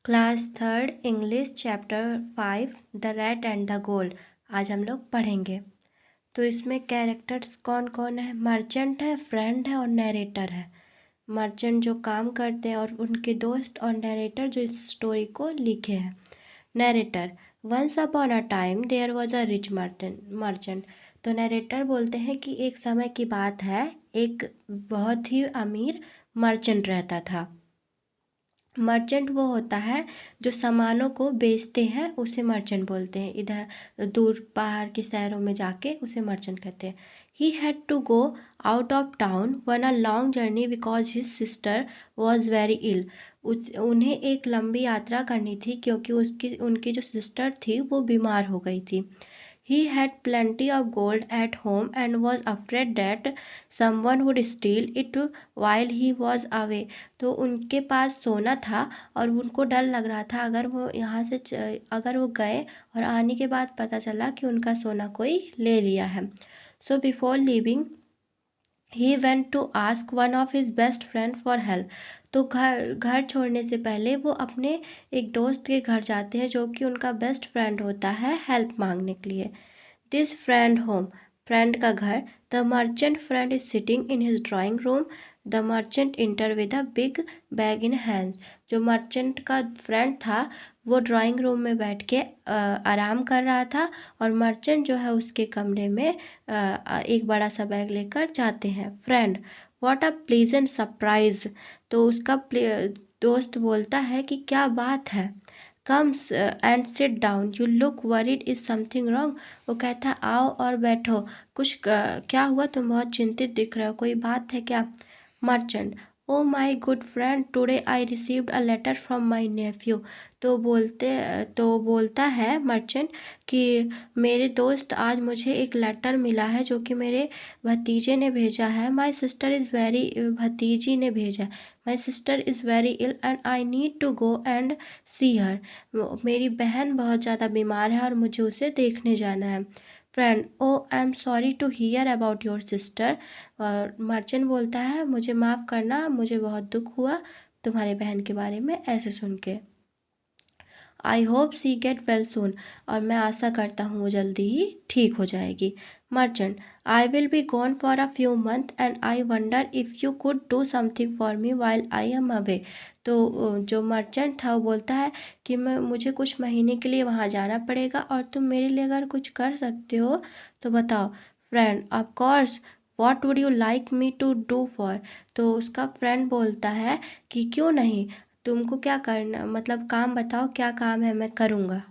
Class third English chapter 5 the rat and the gold आज हम लोग पढ़ेंगे। तो इसमें कैरेक्टर्स कौन कौन है? मर्चेंट है, फ्रेंड है और नरेटर है। मर्चेंट जो काम करते हैं और उनके दोस्त, और नरेटर जो इस स्टोरी को लिखे हैं। Narrator: once upon a time there was a rich merchant. तो नरेटर बोलते हैं कि एक समय की बात है, एक बहुत ही अमीर मर्चेंट रहता था। मर्चेंट वो होता है जो सामानों को बेचते हैं, उसे मर्चेंट बोलते हैं। इधर दूर बाहर के शहरों में जाके उसे मर्चेंट कहते हैं। He had to go out of town on a long journey because his sister was very ill. उन्हें एक लंबी यात्रा करनी थी क्योंकि उनकी जो सिस्टर थी वो बीमार हो गई थी। He had plenty of gold at home and was afraid that someone would steal it while he was away. तो उनके पास सोना था और उनको डर लग रहा था अगर वो यहाँ से अगर वो गए और आने के बाद पता चला कि उनका सोना कोई ले लिया है। So before leaving he went to ask one of his best friend for help. तो घर छोड़ने से पहले वो अपने एक दोस्त के घर जाते हैं जो कि उनका बेस्ट फ्रेंड होता है, हेल्प मांगने के लिए। दिस फ्रेंड होम, फ्रेंड का घर। The merchant friend is sitting in his drawing room. The merchant inter with a big bag in hand. जो मर्चेंट का फ्रेंड था वो ड्राइंग रूम में बैठ के आराम कर रहा था और मर्चेंट जो है उसके कमरे में एक बड़ा सा बैग लेकर जाते हैं। Friend: what a pleasant surprise. तो उसका दोस्त बोलता है कि क्या बात है। Come and sit down, you look worried, is something wrong. वो कहता है आओ और बैठो, कुछ क्या हुआ, तुम बहुत चिंतित दिख रहे हो, कोई बात है क्या? Merchant: oh my good friend, today I received a letter from my nephew. तो बोलता है मर्चेंट कि मेरे दोस्त, आज मुझे एक लेटर मिला है जो कि मेरे भतीजे ने भेजा है। माई सिस्टर इज़ वेरी, भतीजी ने भेजा है। My sister is very ill and I need to go and see her. मेरी बहन बहुत ज़्यादा बीमार है और मुझे उसे देखने जाना है। Friend: oh I am sorry to hear about your sister. और मर्चेंट बोलता है मुझे माफ़ करना, मुझे बहुत दुख हुआ तुम्हारे बहन के बारे में ऐसे सुन के। I hope she get well soon. और मैं आशा करता हूँ वो जल्दी ही ठीक हो जाएगी। Merchant: I will be gone for a few month and I wonder if you could do something for me while I am away. तो जो मर्चेंट था वो बोलता है कि मुझे कुछ महीने के लिए वहाँ जाना पड़ेगा और तुम मेरे लिए अगर कुछ कर सकते हो तो बताओ। Friend: of course, what would you like me to do for. तो उसका फ्रेंड बोलता है कि क्यों नहीं, तुमको क्या करना, मतलब काम बताओ क्या काम है, मैं करूँगा।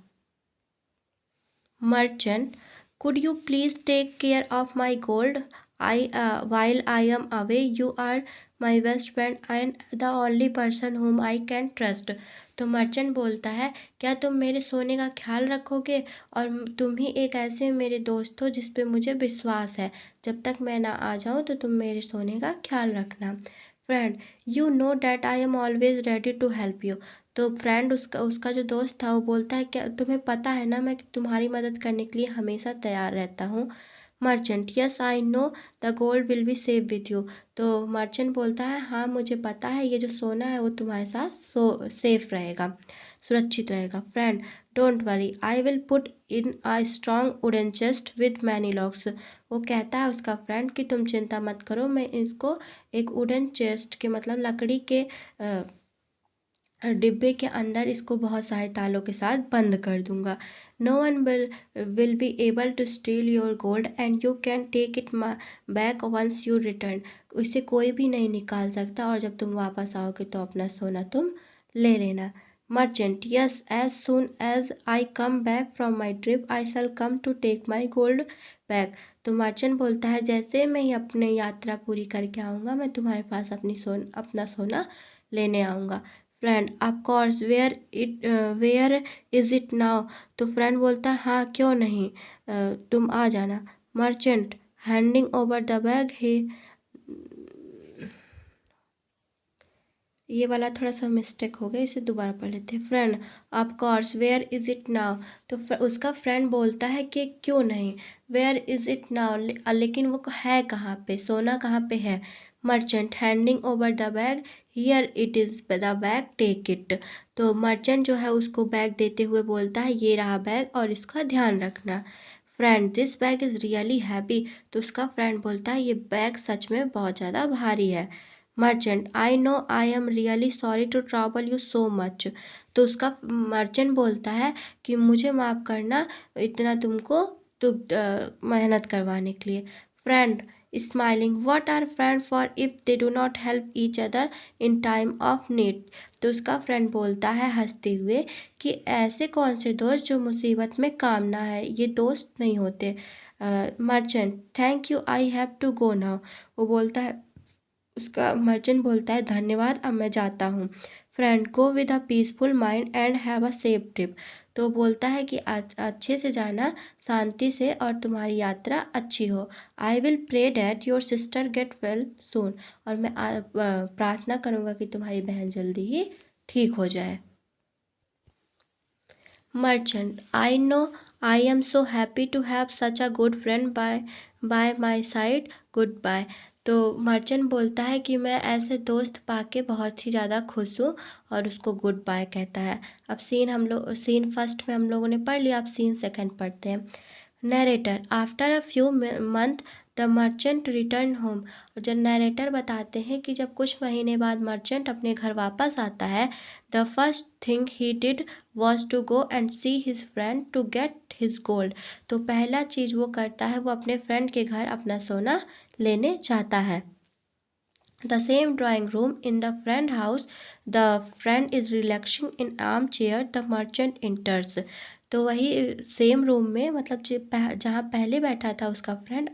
Merchant: could you please take care of my gold I while I am away, you are my best friend and the only person whom I can trust. तो मर्चेंट बोलता है क्या तुम मेरे सोने का ख्याल रखोगे, और तुम ही एक ऐसे मेरे दोस्त हो जिस पे मुझे विश्वास है। जब तक मैं ना आ जाऊँ तो तुम मेरे सोने का ख्याल रखना। Friend: you know that I am always ready to help you. तो फ्रेंड, उसका जो दोस्त था वो बोलता है क्या तुम्हें पता है ना मैं तुम्हारी मदद करने के लिए हमेशा तैयार रहता हूँ। Merchant: yes I know the gold will be safe with you. तो मर्चेंट बोलता है हाँ मुझे पता है ये जो सोना है वो तुम्हारे साथ सेफ रहेगा, सुरक्षित रहेगा। Friend: don't worry, I will put in a strong wooden chest with many locks. वो कहता है उसका फ्रेंड कि तुम चिंता मत करो, मैं इसको एक वुडन चेस्ट के मतलब लकड़ी के डिब्बे के अंदर इसको बहुत सारे तालों के साथ बंद कर दूंगा। No one will be able to steal your gold and you can take it back once you return. इसे कोई भी नहीं निकाल सकता और जब तुम वापस आओगे तो अपना सोना तुम ले लेना। Merchant: yes, as soon as I come back from my trip I shall come to take my gold back. तो मर्चेंट बोलता है जैसे मैं ही अपनी यात्रा पूरी करके आऊँगा मैं तुम्हारे पास अपना सोना लेने आऊँगा। Friend: of course, where is it now. तो फ्रेंड बोलता है हाँ क्यों नहीं, तुम आ जाना। Merchant handing over the bag, ये वाला थोड़ा सा मिस्टेक हो गया, इसे दोबारा पढ़ लेते हैं। Friend: of course, where is it now. तो उसका फ्रेंड बोलता है कि क्यों नहीं, वेयर इज़ इट नाउ, लेकिन वो है कहाँ पे, सोना कहाँ पे है। Merchant handing over the bag, here it is the bag, take it. तो मर्चेंट जो है उसको बैग देते हुए बोलता है ये रहा बैग और इसका ध्यान रखना। Friend this bag is really heavy. तो उसका फ्रेंड बोलता है ये बैग सच में बहुत ज़्यादा भारी है। Merchant I know I am really sorry to trouble you so much. तो उसका मर्चेंट बोलता है कि मुझे माफ़ करना इतना तुमको मेहनत करवाने के लिए। Friend smiling what are friend for if they do not help each other in time of need. तो उसका फ्रेंड बोलता है हंसते हुए कि ऐसे कौन से दोस्त जो मुसीबत में काम ना है, ये दोस्त नहीं होते। Merchant thank you I have to go now. वो बोलता है, उसका मर्चेंट बोलता है धन्यवाद अब मैं जाता हूँ। Friend go with a peaceful mind and have a safe trip. तो बोलता है कि अच्छे से जाना, शांति से, और तुम्हारी यात्रा अच्छी हो। I will pray that your sister get well soon. और मैं प्रार्थना करूँगा कि तुम्हारी बहन जल्दी ही ठीक हो जाए। Merchant I know I am so happy to have such a good friend by my side, goodbye. तो मर्चेंट बोलता है कि मैं ऐसे दोस्त पाके बहुत ही ज़्यादा खुश हूँ, और उसको गुड बाय कहता है। अब सीन फर्स्ट में हम लोगों ने पढ़ लिया, अब सीन सेकंड पढ़ते हैं। Narrator after a few month the merchant return home. जब नरेटर बताते हैं कि जब कुछ महीने बाद मर्चेंट अपने घर वापस आता है, the first thing he did was to go and see his friend to get his gold. तो पहला चीज़ वो करता है, वो अपने फ्रेंड के घर अपना सोना लेने जाता है। The same drawing room in the friend house, the friend is relaxing in armchair, the merchant enters। तो वही सेम रूम में, मतलब जहाँ पहले बैठा था उसका फ्रेंड,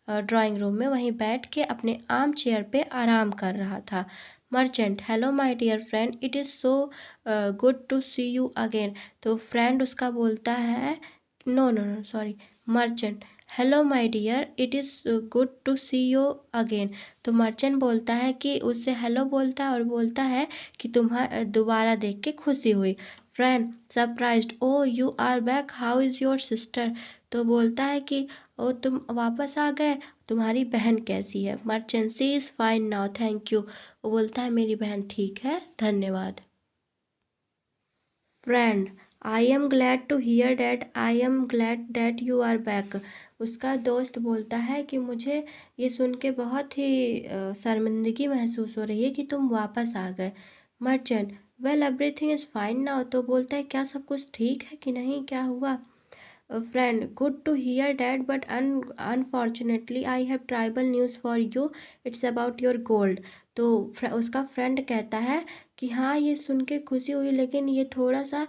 ड्राइंग रूम में वहीं बैठ के अपने आर्म चेयर पे आराम कर रहा था। Merchant hello my dear friend it is so good to see you again. तो फ्रेंड उसका बोलता है, no no no sorry, merchant hello my dear it is good to see you again. तो मर्चेंट बोलता है कि उससे हेलो बोलता है और बोलता है कि तुम्हारा दोबारा देख के खुशी हुई। Friend surprised oh you are back how is your sister. तो बोलता है कि ओ तुम वापस आ गए, तुम्हारी बहन कैसी है। Merchant she is fine now thank you. वो बोलता है मेरी बहन ठीक है, धन्यवाद। Friend I am glad to hear that, I am glad that you are back. उसका दोस्त बोलता है कि मुझे ये सुन के बहुत ही शर्मिंदगी महसूस हो रही है कि तुम वापस आ गए। Merchant well everything is fine now. तो बोलता है क्या सब कुछ ठीक है कि नहीं, क्या हुआ। Friend good to hear that but unfortunately I have terrible news for you, it's about your gold. तो उसका फ्रेंड कहता है कि हाँ ये सुन के खुशी हुई, लेकिन ये थोड़ा सा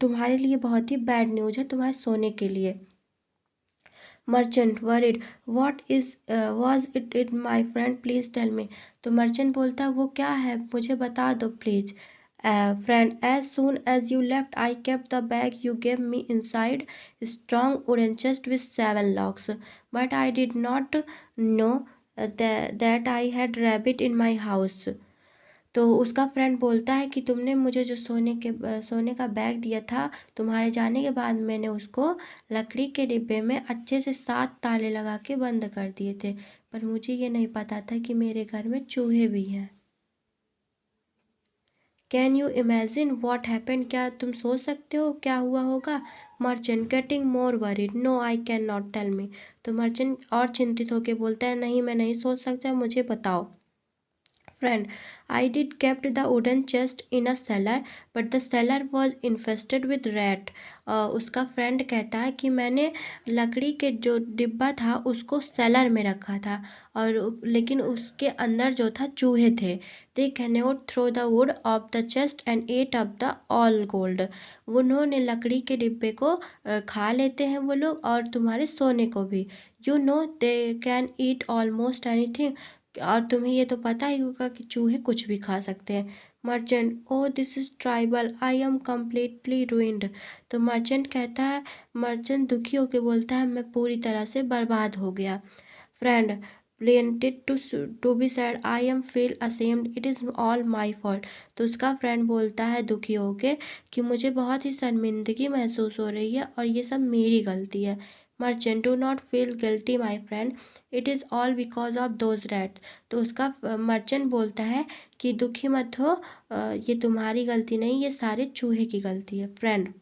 तुम्हारे लिए बहुत ही बैड न्यूज़ है, तुम्हारे सोने के लिए। Merchant worried what is was it my friend please tell me. तो मर्चेंट बोलता है वो क्या है, मुझे बता दो please. Friend as soon as you left I kept the bag you gave me inside strong wooden chest with 7 locks, but I did not know that I had rabbit in my house. तो उसका friend बोलता है कि तुमने मुझे जो सोने का बैग दिया था, तुम्हारे जाने के बाद मैंने उसको लकड़ी के डिब्बे में अच्छे से 7 ताले लगा के बंद कर दिए थे, पर मुझे ये नहीं पता था कि मेरे घर में चूहे भी हैं। Can you imagine what happened. क्या तुम सोच सकते हो क्या हुआ होगा। Merchant getting more worried no I can not tell me. तो मर्चेंट और चिंतित होकर बोलता है नहीं मैं नहीं सोच सकता, मुझे बताओ। Friend, I did kept the wooden chest in a cellar, but the cellar was infested with rat। उसका फ्रेंड कहता है कि मैंने लकड़ी के जो डिब्बा था उसको सेलर में रखा था, और लेकिन उसके अंदर जो था चूहे थे। They cannot throw the wood of the chest and ate up the all gold. उन्होंने लकड़ी के डिब्बे को खा लेते हैं वो लोग, और तुम्हारे सोने को भी। You know they can eat almost anything. और तुम्हें ये तो पता ही होगा कि चूहे कुछ भी खा सकते हैं। Merchant oh this is terrible I am completely ruined। तो मर्चेंट दुखी होकर बोलता है मैं पूरी तरह से बर्बाद हो गया। Friend planted to be sad I am feel assumed it is all my fault. तो उसका फ्रेंड बोलता है दुखी होके कि मुझे बहुत ही शर्मिंदगी महसूस हो रही है और ये सब मेरी गलती है। Merchant, do not feel guilty my friend, it is all because of those rats. तो उसका मर्चेंट बोलता है कि दुखी मत हो, ये तुम्हारी गलती नहीं, ये सारे चूहे की गलती है। Friend,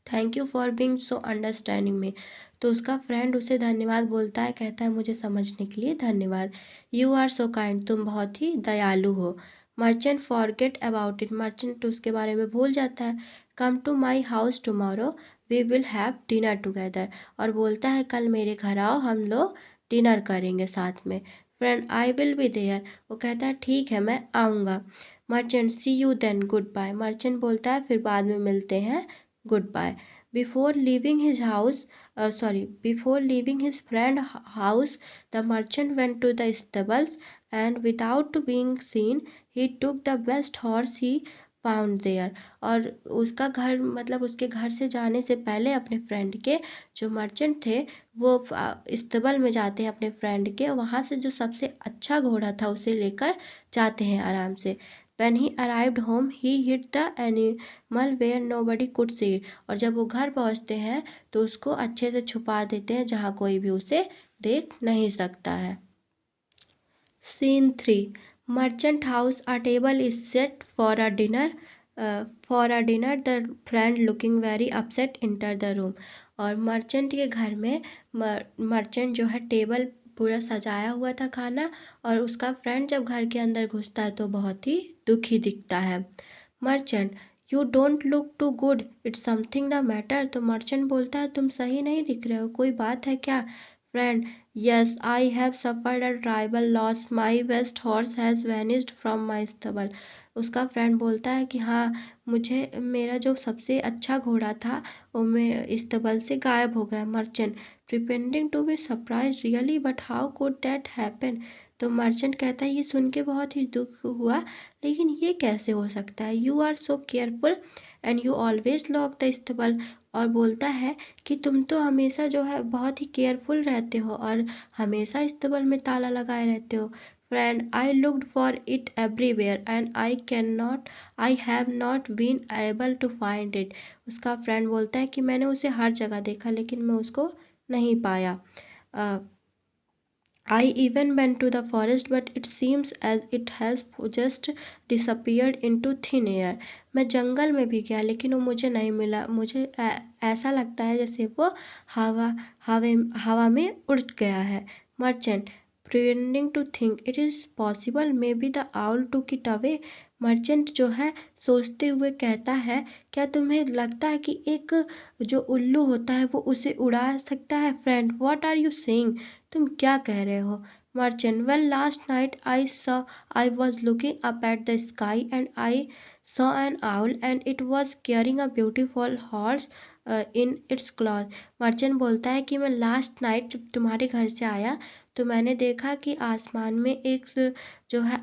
thank you for being so understanding me. तो उसका फ्रेंड उसे धन्यवाद बोलता है, कहता है मुझे समझने के लिए धन्यवाद। यू आर सो काइंड, तुम बहुत ही दयालु हो। Merchant forget about it, merchant उसके बारे में भूल जाता है। Come to my house tomorrow, we will have dinner together, और बोलता है कल मेरे घर आओ, हम लोग डिनर करेंगे साथ में। Friend, I will be there, वो कहता है ठीक है मैं आऊँगा। Merchant, see you then, goodbye, merchant बोलता है फिर बाद में मिलते हैं, goodbye. Before leaving his house, before leaving his friend house, the merchant went to the stables, and without being seen, he took the best horse he found there। और उसका घर मतलब उसके घर से जाने से पहले अपने फ्रेंड के जो मर्चेंट थे वो स्तबल में जाते हैं अपने फ्रेंड के, वहाँ से जो सबसे अच्छा घोड़ा था उसे लेकर जाते हैं आराम से। When he arrived home, he hid the animal where nobody could see it। और जब वो घर पहुंचते हैं तो उसको अच्छे से छुपा देते हैं जहाँ कोई भी उसे देख नहीं सकता है। Scene 3, Merchant house, a table is set for a dinner। The friend looking very upset enter the room। और मर्चेंट के घर में मर्चेंट जो है टेबल पूरा सजाया हुआ था खाना, और उसका फ्रेंड जब घर के अंदर घुसता है तो बहुत ही दुखी दिखता है। Merchant, you don't look too good, it's something the matter. तो मर्चेंट बोलता है तुम सही नहीं दिख रहे हो, कोई बात है क्या? Friend, yes I have suffered a tribal loss, my best horse has vanished from my stubble. उसका फ्रेंड बोलता है कि हाँ, मुझे मेरा जो सबसे अच्छा घोड़ा था वो मैं स्तबल से गायब हो गया। Merchant, pretending to be surprise, really, but how could that happen. तो मर्चेंट कहता है ये सुन के बहुत ही दुख हुआ, लेकिन ये कैसे हो सकता है? You are so careful and you always lock the stable. और बोलता है कि तुम तो हमेशा जो है बहुत ही केयरफुल रहते हो और हमेशा स्टेबल में ताला लगाए रहते हो। Friend, I looked for it everywhere and I have not been able to find it. उसका फ्रेंड बोलता है कि मैंने उसे हर जगह देखा लेकिन मैं उसको नहीं पाया। I even went to the forest, but it seems as it has just disappeared into thin air। मैं जंगल में भी गया लेकिन वो मुझे नहीं मिला, मुझे ऐसा लगता है जैसे वो हवा हवा में उड़ गया है। Merchant, pretending to think it is possible maybe the owl took it away। Merchant जो है सोचते हुए कहता है क्या तुम्हें लगता है कि एक जो उल्लू होता है वो उसे उड़ा सकता है? Friend, what are you saying, तुम क्या कह रहे हो? Merchant, well last night I was looking up at the sky and I saw an owl and it was carrying a beautiful horse in its cloth. Merchant बोलता है कि मैं last night जब तुम्हारे घर से आया तो मैंने देखा कि आसमान में जो है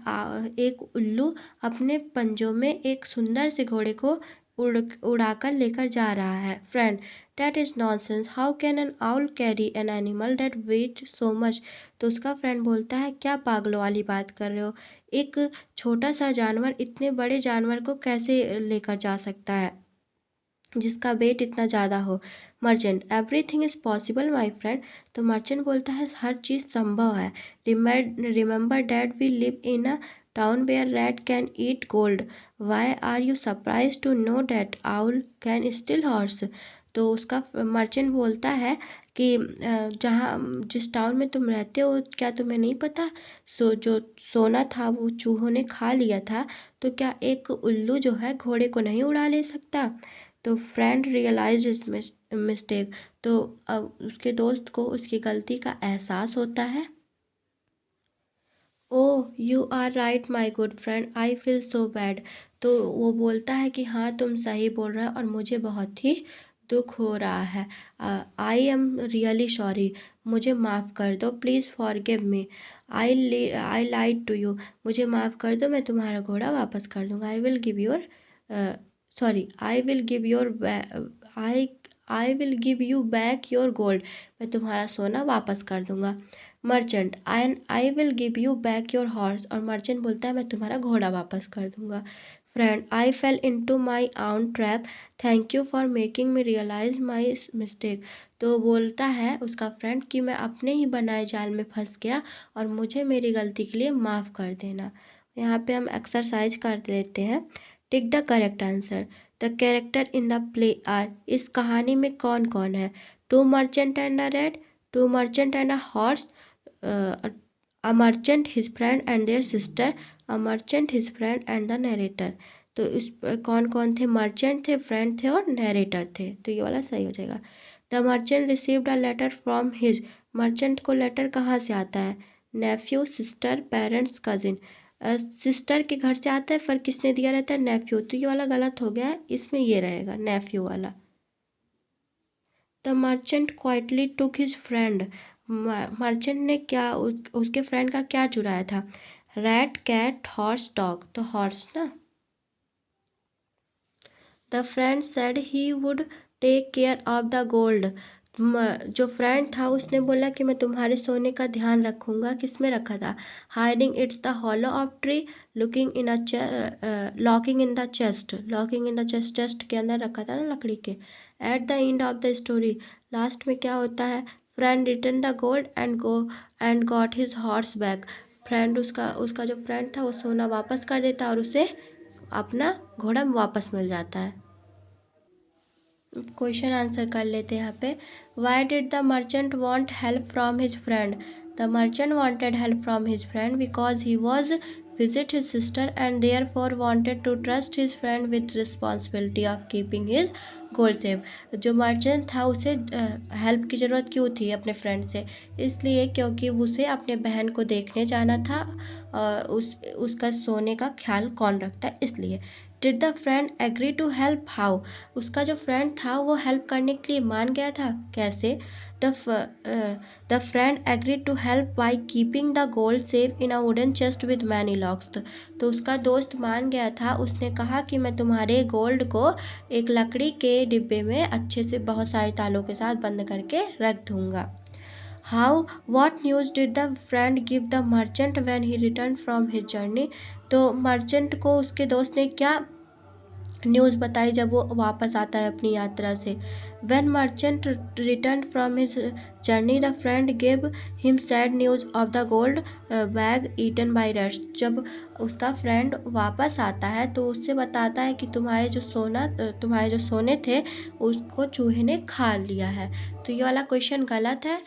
एक उल्लू अपने पंजों में एक सुंदर से घोड़े को उड़ाकर लेकर जा रहा है। Friend, that is nonsense, how can an owl carry an animal that weight so much. तो उसका फ्रेंड बोलता है क्या पागलों वाली बात कर रहे हो, एक छोटा सा जानवर इतने बड़े जानवर को कैसे लेकर जा सकता है जिसका वेट इतना ज़्यादा हो। Merchant, everything is possible my friend. तो मर्चेंट बोलता है हर चीज़ संभव है। Remember that we live in a town where rat can eat gold, why are you surprise to know that owl can steal horse. तो उसका मर्चेंट बोलता है कि जहाँ जिस टाउन में तुम रहते हो क्या तुम्हें नहीं पता, जो सोना था वो चूहों ने खा लिया था, तो क्या एक उल्लू जो है घोड़े को नहीं उड़ा ले सकता? तो फ्रेंड रियलाइज इस मिस्टेक। तो अब उसके दोस्त को उसकी गलती का एहसास होता है। Oh you are right my good friend, I feel so bad. तो वो बोलता है कि हाँ तुम सही बोल रहे हो और मुझे बहुत ही दुख हो रहा है। आई एम रियली सॉरी, मुझे माफ़ कर दो, please forgive me. I lied to you, मुझे माफ़ कर दो, मैं तुम्हारा घोड़ा वापस कर दूँगा। I will give your sorry I will give your I I will give you back your gold, मैं तुम्हारा सोना वापस कर दूँगा। Merchant, I will give you back your horse. और मर्चेंट बोलता है मैं तुम्हारा घोड़ा वापस कर दूँगा। Friend, I fell into my own trap, thank you for making me realise my mistake. तो बोलता है उसका फ्रेंड कि मैं अपने ही बनाए जाल में फंस गया और मुझे मेरी गलती के लिए माफ़ कर देना। यहाँ पे हम एक्सरसाइज कर लेते हैं। Tick the correct answer. The character in the play are, इस कहानी में कौन कौन है? Two merchant and a red, two merchant and a horse, a merchant, his friend and their sister, a merchant, his friend and the narrator. तो इस कौन कौन थे? मर्चेंट थे, फ्रेंड थे और नरेटर थे। तो ये वाला सही हो जाएगा। The merchant received a letter from his, merchant को लेटर कहाँ से आता है? Nephew, sister, parents, cousin. Sister के घर से आता है, पर किसने दिया रहता है? नेफ्यू। तो ये वाला गलत हो गया है, इसमें ये रहेगा नेफ्यू वाला। The merchant quietly took his friend, merchant ने क्या उसके फ्रेंड का क्या चुराया था? Rat, cat, horse, dog. तो हॉर्स ना। The friend said he would take care of the gold, जो फ्रेंड था उसने बोला कि मैं तुम्हारे सोने का ध्यान रखूंगा। किस में रखा था? Hiding it's the hollow of tree, looking in locking in the chest, locking in the chest, chest के अंदर रखा था ना लकड़ी के। At the end of the story, last में क्या होता है? Friend return the gold and got his horse back, friend उसका उसका जो फ्रेंड था वो सोना वापस कर देता और उसे अपना घोड़ा वापस मिल जाता है। क्वेश्चन आंसर कर लेते हैं यहाँ पे। Why did the merchant want help from his friend? The merchant wanted help from his friend because he was visit his sister and therefore wanted to trust his friend with responsibility of keeping his gold safe। जो merchant था उसे help की ज़रूरत क्यों थी अपने friend से? इसलिए क्योंकि उसे अपने बहन को देखने जाना था, उसका सोने का ख्याल कौन रखता है इसलिए। Did the friend agree to help? How, उसका जो फ्रेंड था वो हेल्प करने के लिए मान गया था। कैसे? The friend agree to help by keeping the gold safe in a wooden chest with many locks. तो उसका दोस्त मान गया था, उसने कहा कि मैं तुम्हारे गोल्ड को एक लकड़ी के डिब्बे में अच्छे से बहुत सारे तालों के साथ बंद करके रख दूंगा। How, what news did the friend give the merchant when he return from his journey? तो मर्चेंट को उसके दोस्त ने क्या न्यूज़ बताई जब वो वापस आता है अपनी यात्रा से? When merchant return from his journey the friend give him sad news of the gold bag eaten by rats. जब उसका फ्रेंड वापस आता है तो उससे बताता है कि तुम्हारे जो सोने थे उसको चूहे ने खा लिया है। तो ये वाला क्वेश्चन गलत है,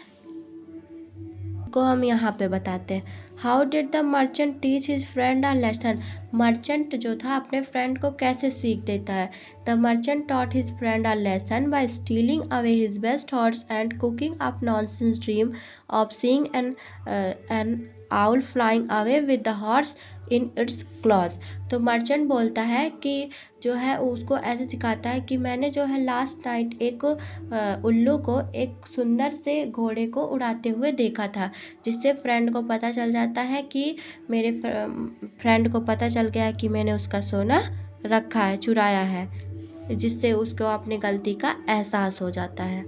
को हम यहाँ पे बताते हैं। How did the merchant teach his friend a lesson? Merchant जो था अपने फ्रेंड को कैसे सीख देता है? The merchant taught his friend a lesson bye stealing away his best horse and cooking up nonsense dream of seeing N owl flying away with the horse in it's clause. तो merchant बोलता है कि जो है उसको ऐसे सिखाता है कि मैंने जो है लास्ट नाइट एक उल्लू को एक सुंदर से घोड़े को उड़ाते हुए देखा था, जिससे फ्रेंड को पता चल जाता है कि मेरे फ्रेंड को पता चल गया कि मैंने उसका सोना रखा है, चुराया है, जिससे उसको अपनी गलती का एहसास हो जाता है।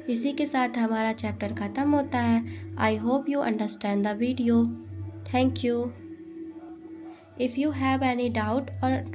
इसी के साथ हमारा चैप्टर ख़त्म होता है। I hope you understand the video. Thank you. If you have any doubt और